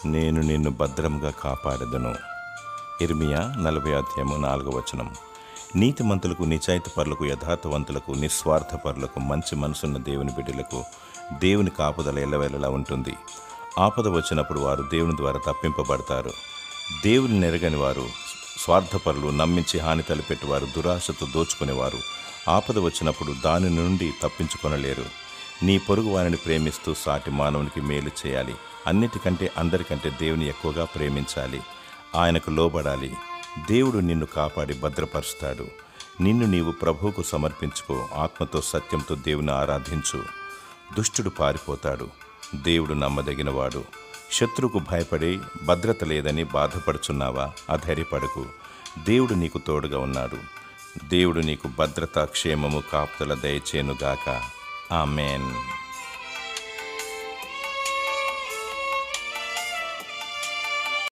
నేను నిన్ను భద్రంగా కాపాడెదను. ఇర్మియా 40:4. నీతిమంతులకు, నిజాయితీపరులకు, యథార్థవంతులకు, నిస్వార్థపరులకు, మంచి మనసున్న దేవుని బిడ్డలకు దేవుని కాపుదల ఎల్లవేళలా ఉంటుంది. ఆపద వచ్చినప్పుడు వారు దేవుని ద్వారా తప్పింపబడతారు. దేవుని నెరగని వారు, స్వార్థపరులు, నమ్మించి హాని తలపెట్టేవారు, దురాశతో దోచుకునేవారు ఆపద వచ్చినప్పుడు దాని నుండి తప్పించుకొనలేరు. నీ పొరుగు వారిని ప్రేమిస్తూ సాటి మానవునికి మేలు చేయాలి. అన్నిటికంటే అందరికంటే దేవుని ఎక్కువగా ప్రేమించాలి. ఆయనకు లోబడాలి. దేవుడు నిన్ను కాపాడి భద్రపరుస్తాడు. నిన్ను నీవు ప్రభువుకు సమర్పించుకో. ఆత్మతో సత్యంతో దేవుని ఆరాధించు. దుష్టుడు పారిపోతాడు. దేవుడు నమ్మదగినవాడు. శత్రువుకు భయపడి భద్రత లేదని బాధపడుచున్నావా? అధైర్యపడకు. దేవుడు నీకు తోడుగా ఉన్నాడు. దేవుడు నీకు భద్రత, క్షేమము, కాపుదల దయచేయునుగాక. ఆమేన్.